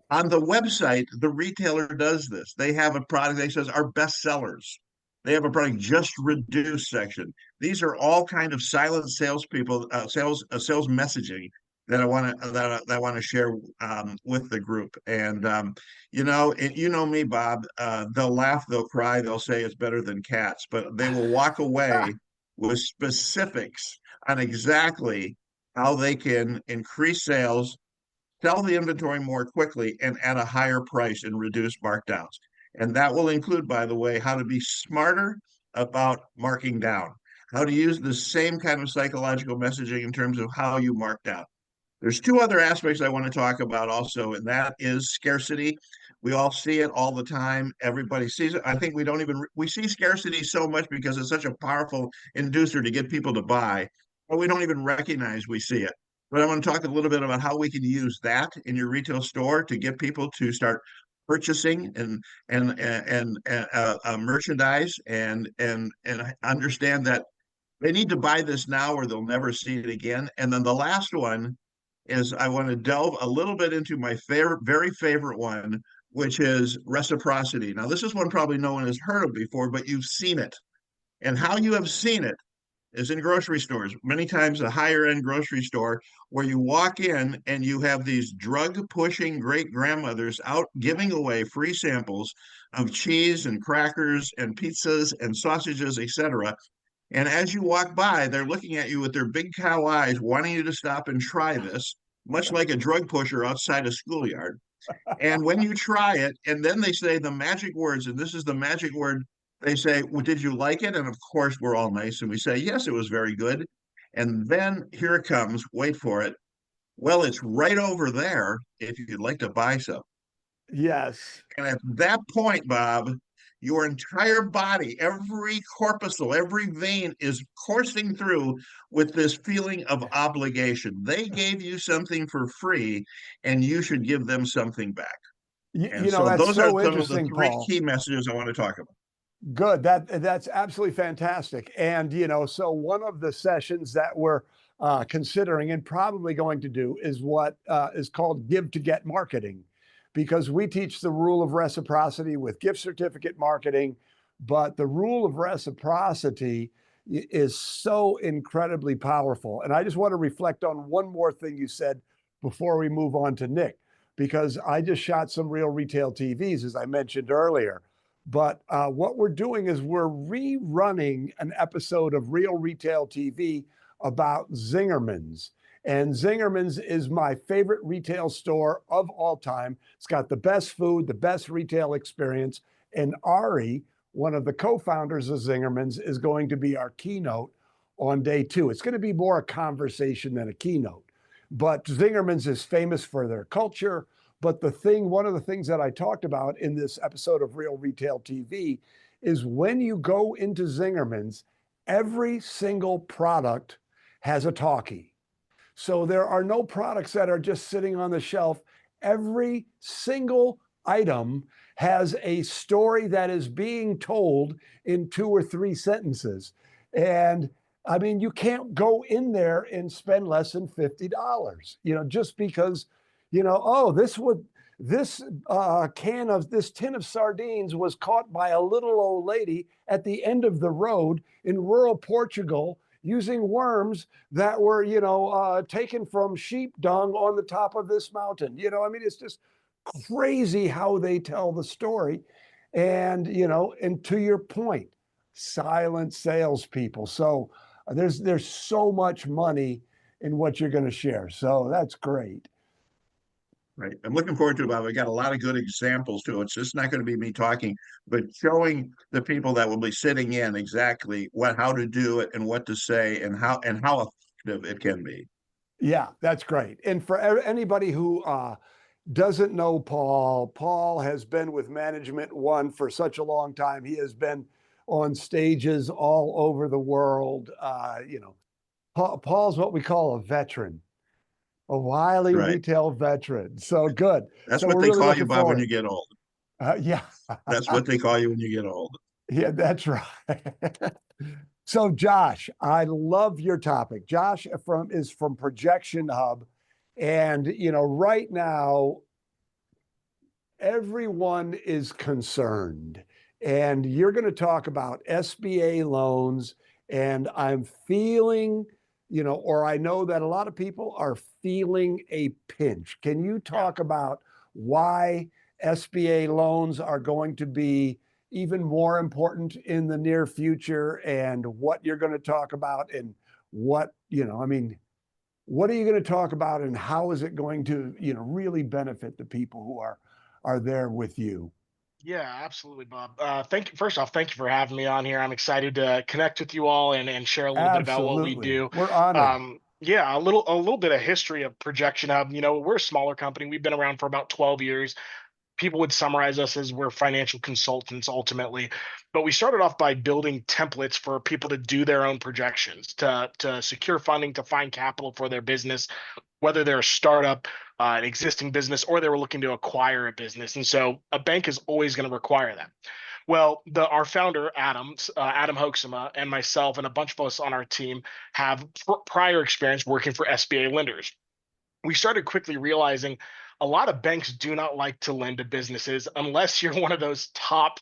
on the website, the retailer does this. They have a product that says our best sellers. They have a product just reduced section. These are all kind of silent salespeople, sales messaging that I want to share with the group. And you know me, Bob. They'll laugh, they'll cry, they'll say it's better than cats, but they will walk away with specifics on exactly how they can increase sales, sell the inventory more quickly, and at a higher price and reduce markdowns. And that will include, by the way, how to be smarter about marking down, how to use the same kind of psychological messaging in terms of how you mark down. There's two other aspects I want to talk about also, and that is scarcity. We all see it all the time. Everybody sees it. I think we see scarcity so much because it's such a powerful inducer to get people to buy, but we don't even recognize we see it. But I want to talk a little bit about how we can use that in your retail store to get people to start purchasing and merchandise and understand that they need to buy this now or they'll never see it again. And then the last one is I want to delve a little bit into my very favorite one, which is reciprocity. Now, this is one probably no one has heard of before, but you've seen it. And how you have seen it is in grocery stores, many times a higher end grocery store where you walk in and you have these drug pushing great grandmothers out giving away free samples of cheese and crackers and pizzas and sausages, etc. And as you walk by, they're looking at you with their big cow eyes, wanting you to stop and try this, much like a drug pusher outside a schoolyard. And when you try it, and then they say the magic words, and this is the magic word, they say, well, did you like it? And of course, we're all nice. And we say, yes, it was very good. And then here it comes. Wait for it. Well, it's right over there if you'd like to buy some. Yes. And at that point, Bob, your entire body, every corpuscle, every vein is coursing through with this feeling of obligation. They gave you something for free, and you should give them something back. And so That's those are so some of the interesting, three Paul. key messages I want to talk about. Good. That's absolutely fantastic. And so one of the sessions that we're considering and probably going to do is what is called give to get marketing, because we teach the rule of reciprocity with gift certificate marketing, but the rule of reciprocity is so incredibly powerful. And I just want to reflect on one more thing you said before we move on to Nick, because I just shot some real retail TVs, as I mentioned earlier. But what we're doing is we're rerunning an episode of Real Retail TV about Zingerman's. And Zingerman's is my favorite retail store of all time. It's got the best food, the best retail experience. And Ari, one of the co-founders of Zingerman's, is going to be our keynote on day 2. It's going to be more a conversation than a keynote. But Zingerman's is famous for their culture. But one of the things that I talked about in this episode of Real Retail TV is when you go into Zingerman's, every single product has a talkie. So there are no products that are just sitting on the shelf. Every single item has a story that is being told in 2 or 3 sentences. And I mean, you can't go in there and spend less than $50, just because, oh, this this tin of sardines was caught by a little old lady at the end of the road in rural Portugal using worms that were, taken from sheep dung on the top of this mountain. I mean, it's just crazy how they tell the story. And, and to your point, silent salespeople. So there's so much money in what you're going to share. So that's great. Right. I'm looking forward to it, Bob. We got a lot of good examples too. It's just not going to be me talking, but showing the people that will be sitting in exactly how to do it and what to say and how effective it can be. Yeah, that's great. And for anybody who doesn't know Paul, Paul has been with Management One for such a long time. He has been on stages all over the world. Paul's what we call a veteran, a wily Right. retail veteran. So good. That's So what we're they really call you, looking Bob, when forward. you get old. Yeah. That's what they call you when you get old. Yeah, that's right. So Josh, I love your topic. Josh is from ProjectionHub. And right now, everyone is concerned. And you're going to talk about SBA loans. And I'm feeling, or I know that a lot of people are feeling a pinch. Can you talk about why SBA loans are going to be even more important in the near future and what you're going to talk about and what, what are you going to talk about and how is it going to, really benefit the people who are there with you? Yeah, absolutely, Bob. Thank you. First off, thank you for having me on here. I'm excited to connect with you all and share a little bit about what we Absolutely. do. We're honored. Yeah, a little bit of history of Projection Hub. We're a smaller company. We've been around for about 12 years. People would summarize us as we're financial consultants ultimately, but we started off by building templates for people to do their own projections, to secure funding, to find capital for their business, whether they're a startup, an existing business, or they were looking to acquire a business. And so a bank is always going to require that. Well, our founder, Adam Hoeksema, and myself and a bunch of us on our team have prior experience working for SBA lenders. We started quickly realizing a lot of banks do not like to lend to businesses unless you're one of those top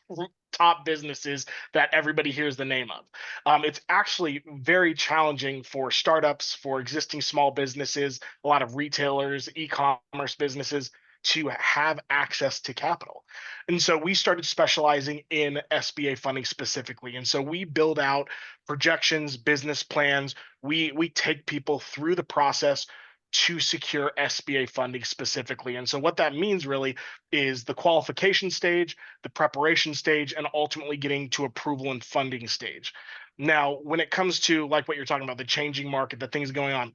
businesses that everybody hears the name of. It's actually very challenging for startups, for existing small businesses, a lot of retailers, e-commerce businesses to have access to capital. And so we started specializing in SBA funding specifically. And so we build out projections, business plans. We take people through the process to secure SBA funding specifically. And so what that means really is the qualification stage, the preparation stage, and ultimately getting to approval and funding stage. Now, when it comes to like what you're talking about, the changing market, the things going on,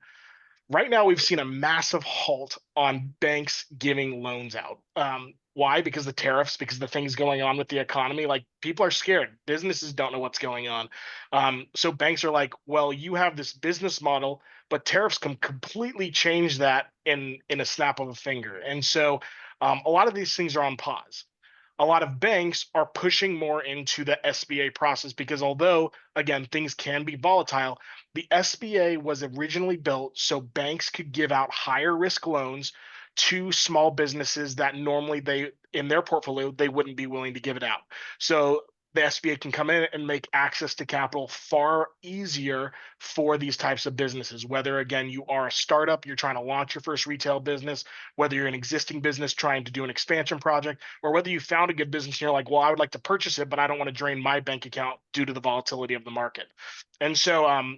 right now we've seen a massive halt on banks giving loans out. Why? Because the tariffs, because the things going on with the economy. Like people are scared. Businesses don't know what's going on. So banks are like, well, you have this business model, but tariffs can completely change that in a snap of a finger. And so a lot of these things are on pause. A lot of banks are pushing more into the SBA process because although, again, things can be volatile, the SBA was originally built so banks could give out higher risk loans to small businesses that normally they in their portfolio they wouldn't be willing to give it out. So the SBA can come in and make access to capital far easier for these types of businesses. Whether again you are a startup, you're trying to launch your first retail business, whether you're an existing business trying to do an expansion project, or whether you found a good business and you're like, well, I would like to purchase it, but I don't want to drain my bank account due to the volatility of the market. And so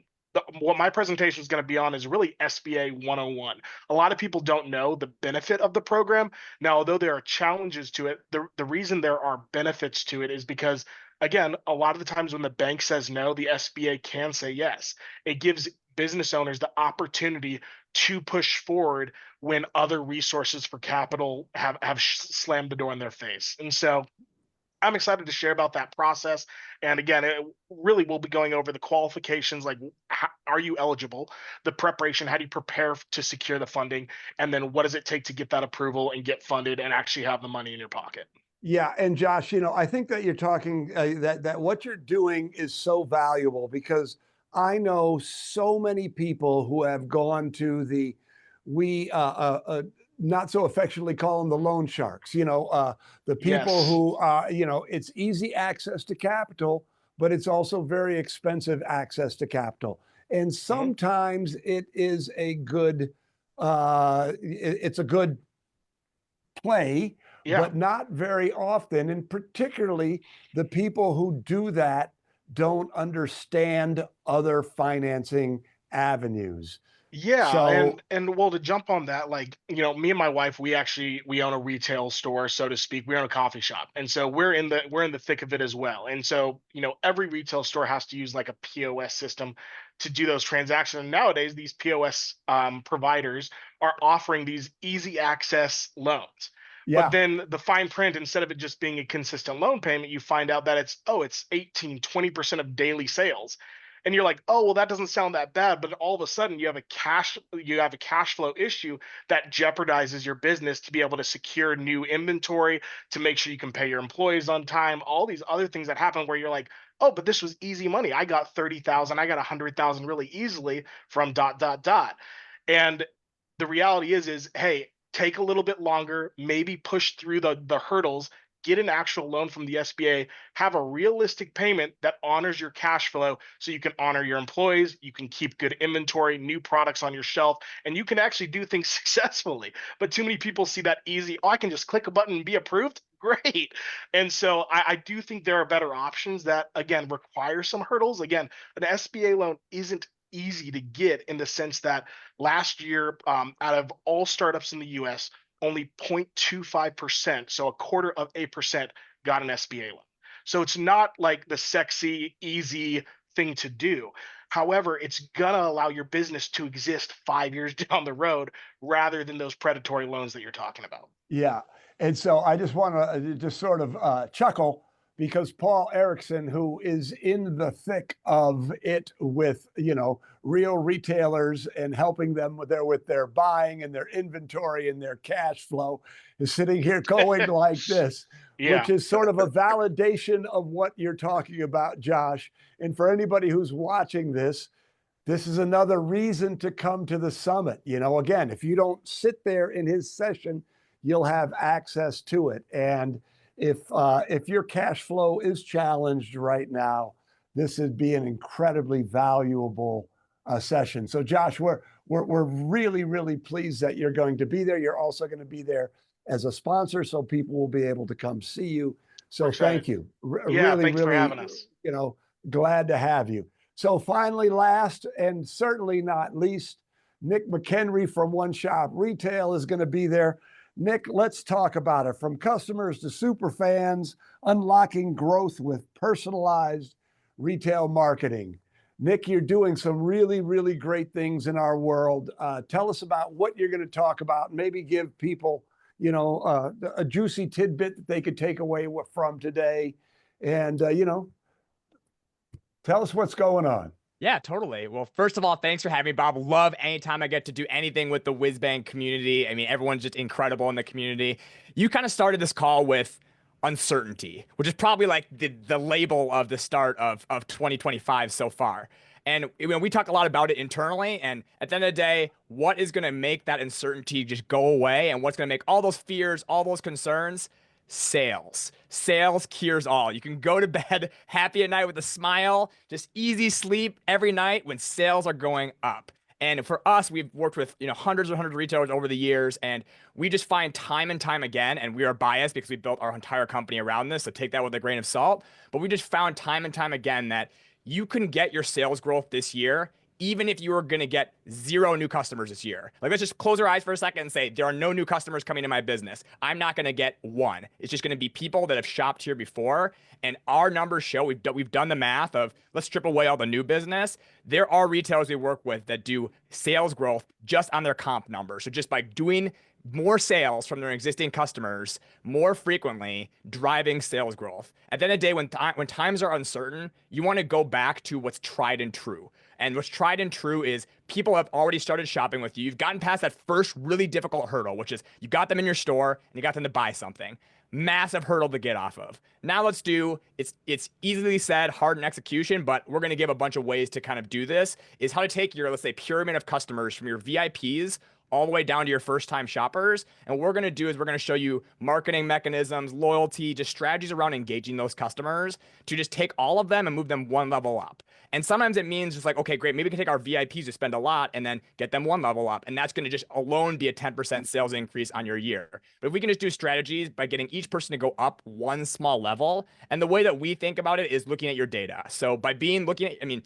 what my presentation is going to be on is really SBA 101. A lot of people don't know the benefit of the program. Now, although there are challenges to it, the reason there are benefits to it is because, again, a lot of the times when the bank says no, the SBA can say yes. It gives business owners the opportunity to push forward when other resources for capital have slammed the door in their face. And so I'm excited to share about that process. And again, it really will be going over the qualifications, like how, are you eligible, the preparation, how do you prepare to secure the funding, and then what does it take to get that approval and get funded and actually have the money in your pocket. Yeah, and Josh, I think that you're talking that what you're doing is so valuable because I know so many people who have gone to the we not so affectionately call them the loan sharks, the people Yes. who, it's easy access to capital, but it's also very expensive access to capital. And sometimes it is a good, it's a good play, Yeah. but not very often. And particularly the people who do that don't understand other financing avenues. Yeah, So, and well, to jump on that, like, me and my wife, we own a retail store, so to speak. We own a coffee shop. And so we're in the thick of it as well. And so, every retail store has to use like a POS system to do those transactions. And nowadays, these POS providers are offering these easy access loans. But yeah, then the fine print, instead of it just being a consistent loan payment, you find out that it's 18-20% of daily sales. And you're like, oh, well, that doesn't sound that bad. But all of a sudden you have a cash flow issue that jeopardizes your business to be able to secure new inventory, to make sure you can pay your employees on time, all these other things that happen where you're like, oh, but this was easy money. I got 30,000, I got 100,000 really easily from dot dot dot. And the reality is hey, take a little bit longer, maybe push through the hurdles, get an actual loan from the SBA, have a realistic payment that honors your cash flow so you can honor your employees, you can keep good inventory, new products on your shelf, and you can actually do things successfully. But too many people see that easy, oh, I can just click a button and be approved. Great. And so I do think there are better options that, again, require some hurdles. Again, an SBA loan isn't easy to get in the sense that last year, out of all startups in the US, only 0.25%, so a quarter of a percent, got an SBA loan. So it's not like the sexy, easy thing to do. However, it's going to allow your business to exist 5 years down the road rather than those predatory loans that you're talking about. yeah. And so I just want to just sort of chuckle because Paul Erickson, who is in the thick of it with, real retailers and helping them with their buying and their inventory and their cash flow, is sitting here going like this, which Yeah. is sort of a validation of what you're talking about, Josh. And for anybody who's watching this is another reason to come to the summit. Again, if you don't sit there in his session, you'll have access to it. And if your cash flow is challenged right now, this would be an incredibly valuable session. So, Josh, we're really, really pleased that you're going to be there. You're also going to be there as a sponsor, so people will be able to come see you. So, We're excited. thank you. Yeah, Really, thanks for really, having us. glad to have you. So finally, last and certainly not least, Nick McHenry from OneShop Retail is going to be there. Nick, let's talk about it. From customers to super fans, unlocking growth with personalized retail marketing. Nick, you're doing some really, really great things in our world. Tell us about what you're going to talk about. Maybe give people, a juicy tidbit that they could take away from today. And, tell us what's going on. Yeah, totally. Well, first of all, thanks for having me, Bob. Love anytime I get to do anything with the Whizbang community. I mean, everyone's just incredible in the community. You kind of started this call with uncertainty, which is probably like the label of the start of 2025 so far. And we talk a lot about it internally. And at the end of the day, what is going to make that uncertainty just go away? And what's going to make all those fears, all those concerns? Sales. Sales cures all. You can go to bed happy at night with a smile, just easy sleep every night when sales are going up. And for us, we've worked with hundreds and hundreds of retailers over the years, and we just find time and time again, and we are biased because we built our entire company around this, so take that with a grain of salt. But we just found time and time again that you can get your sales growth this year even if you were going to get 0 new customers this year. Like, let's just close our eyes for a second and say, there are no new customers coming to my business. I'm not going to get 1. It's just going to be people that have shopped here before. And our numbers show, we've done the math of, let's strip away all the new business. There are retailers we work with that do sales growth just on their comp number. So just by doing more sales from their existing customers more frequently, driving sales growth. At the end of the day, when times are uncertain, you want to go back to what's tried and true. And what's tried and true is people have already started shopping with you. You've gotten past that first really difficult hurdle, which is you got them in your store and you got them to buy something. Massive hurdle to get off of. Now let's do, it's easily said, hard in execution, but we're going to give a bunch of ways to kind of do this, is how to take your, let's say, pyramid of customers from your VIPs all the way down to your first time shoppers. And what we're going to do is we're going to show you marketing mechanisms, loyalty, just strategies around engaging those customers to just take all of them and move them one level up. And sometimes it means just like, okay, great, maybe we can take our VIPs who spend a lot and then get them one level up. And that's going to just alone be a 10% sales increase on your year. But if we can just do strategies by getting each person to go up one small level, and the way that we think about it is looking at your data. So by looking at, I mean,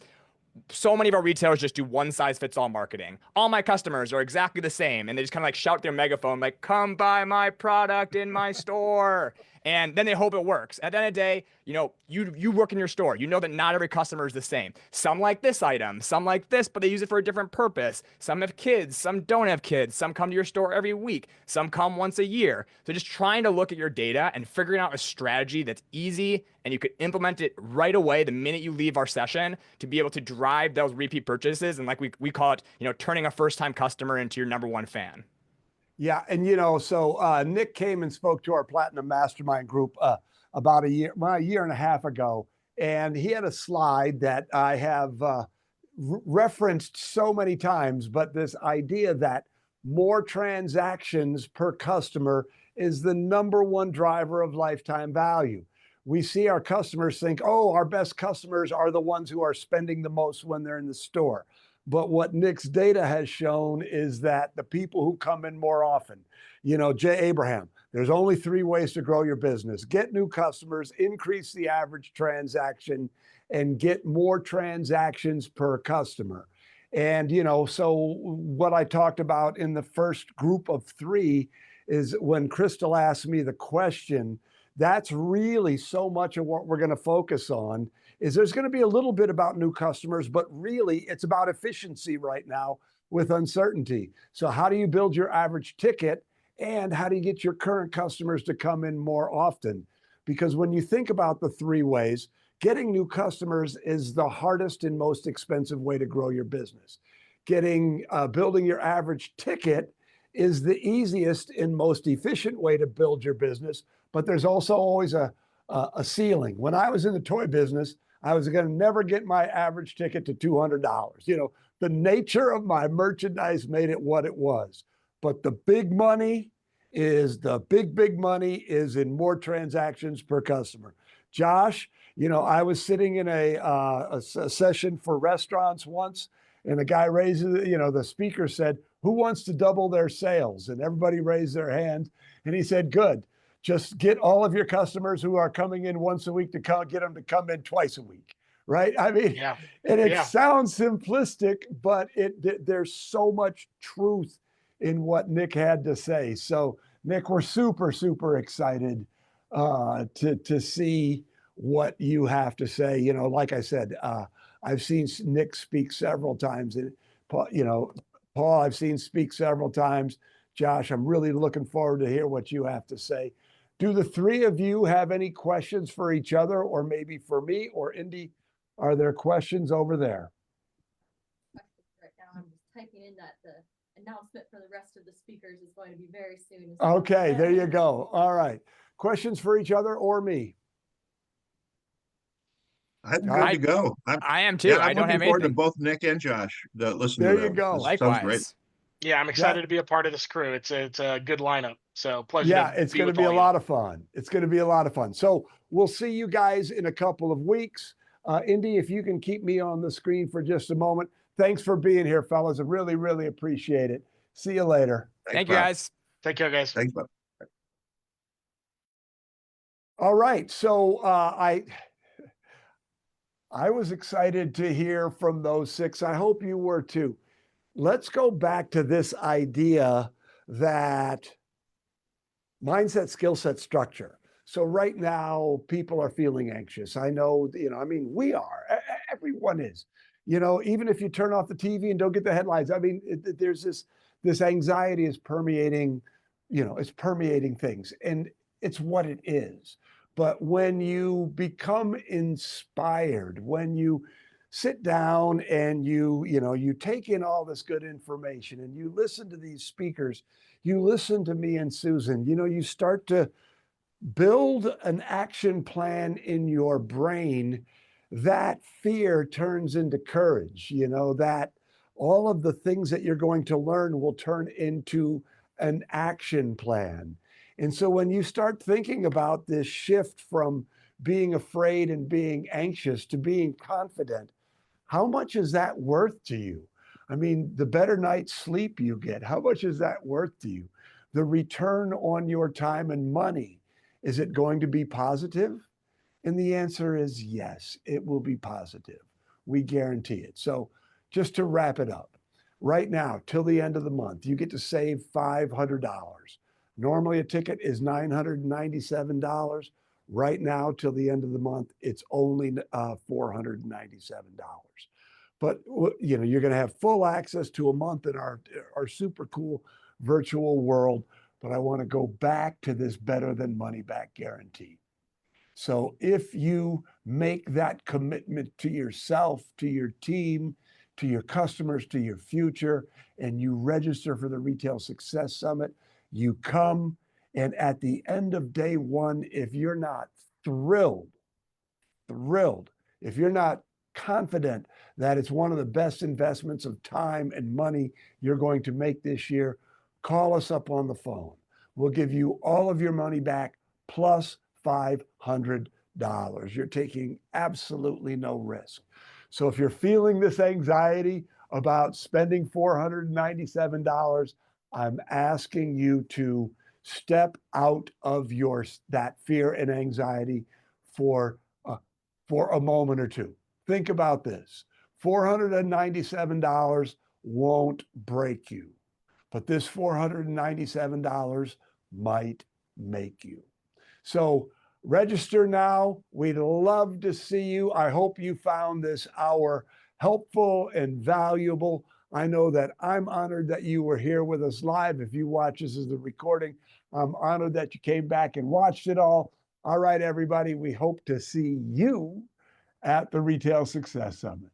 so many of our retailers just do one size fits all marketing. All my customers are exactly the same. And they just kind of like shout their megaphone, like, come buy my product in my store. And then they hope it works. At the end of the day, you know, you work in your store. You know that not every customer is the same. Some like this item, some like this, but they use it for a different purpose. Some have kids, some don't have kids. Some come to your store every week. Some come once a year. So just trying to look at your data and figuring out a strategy that's easy and you could implement it right away the minute you leave our session to be able to drive those repeat purchases. And like we call it, you know, turning a first-time customer into your number one fan. Yeah, and you know, so Nick came and spoke to our Platinum Mastermind group about a year and a half ago, and he had a slide that I have referenced so many times, but this idea that more transactions per customer is the number one driver of lifetime value. We see our customers think, oh, our best customers are the ones who are spending the most when they're in the store. But what Nick's data has shown is that the people who come in more often, you know, Jay Abraham, there's only 3 ways to grow your business: get new customers, increase the average transaction, and get more transactions per customer. And, you know, so what I talked about in the first group of 3 is when Crystal asked me the question, that's really so much of what we're going to focus on. Is there's going to be a little bit about new customers, but really it's about efficiency right now with uncertainty. So how do you build your average ticket, and how do you get your current customers to come in more often? Because when you think about the 3 ways, getting new customers is the hardest and most expensive way to grow your business. Building your average ticket is the easiest and most efficient way to build your business, but there's also always a ceiling. When I was in the toy business, I was going to never get my average ticket to $200. You know, the nature of my merchandise made it what it was. But the big money is big money is in more transactions per customer. Josh, you know, I was sitting in a session for restaurants once, and the guy raises, you know, the speaker said, who wants to double their sales? And everybody raised their hand. And he said, good. Just get all of your customers who are coming in once a week to get them to come in twice a week, right? I mean, Yeah. and it Yeah. sounds simplistic, but there's so much truth in what Nick had to say. So, Nick, we're super, super excited to see what you have to say. You know, like I said, I've seen Nick speak several times, and you know, Paul, I've seen speak several times. Josh, I'm really looking forward to hear what you have to say. Do the 3 of you have any questions for each other, or maybe for me or Indy? Are there questions over there? Right now, I'm just typing in that the announcement for the rest of the speakers is going to be very soon. Okay, there you go. All right. Questions for each other or me? I'm good to go. I am too. Yeah, I I'm don't looking have forward to anything. both Nick and Josh to listen There to you them. go. This sounds great. Likewise. Yeah, I'm excited to be a part of this crew. It's a good lineup. So pleasure. Yeah, to it's be going to with be a all lot y'all. of fun. It's going to be a lot of fun. So we'll see you guys in a couple of weeks. Indy, if you can keep me on the screen for just a moment. Thanks for being here, fellas. I really, really appreciate it. See you later. Thank you, Bob. guys. Take care, guys. Thanks, Bob. All right. So I was excited to hear from those 6. I hope you were too. Let's go back to this idea that mindset, skill set, structure. So right now, people are feeling anxious. I know, you know, I mean, we are. Everyone is. You know, even if you turn off the TV and don't get the headlines, I mean, there's this anxiety is permeating, you know, it's permeating things, and it's what it is. But when you become inspired, when you sit down and you take in all this good information and you listen to these speakers, you listen to me and Susan, you know, you start to build an action plan in your brain. That fear turns into courage, you know, that all of the things that you're going to learn will turn into an action plan. And so when you start thinking about this shift from being afraid and being anxious to being confident, how much is that worth to you? I mean, the better night's sleep you get, how much is that worth to you? The return on your time and money, is it going to be positive? And the answer is yes, it will be positive. We guarantee it. So just to wrap it up, right now, till the end of the month, you get to save $500. Normally a ticket is $997. Right now, till the end of the month, it's only $497. But you know, you're going to have full access to a month in our super cool virtual world. But I want to go back to this better than money back guarantee. So if you make that commitment to yourself, to your team, to your customers, to your future, and you register for the Retail Success Summit, you come, and at the end of day one, if you're not thrilled, if you're not confident that it's one of the best investments of time and money you're going to make this year, call us up on the phone. We'll give you all of your money back plus $500. You're taking absolutely no risk. So if you're feeling this anxiety about spending $497, I'm asking you to step out of that fear and anxiety for a moment or two. Think about this. $497 won't break you, but this $497 might make you. So register now. We'd love to see you. I hope you found this hour helpful and valuable. I know that I'm honored that you were here with us live. If you watch this as a recording, I'm honored that you came back and watched it all. All right, everybody, we hope to see you at the Retail Success Summit.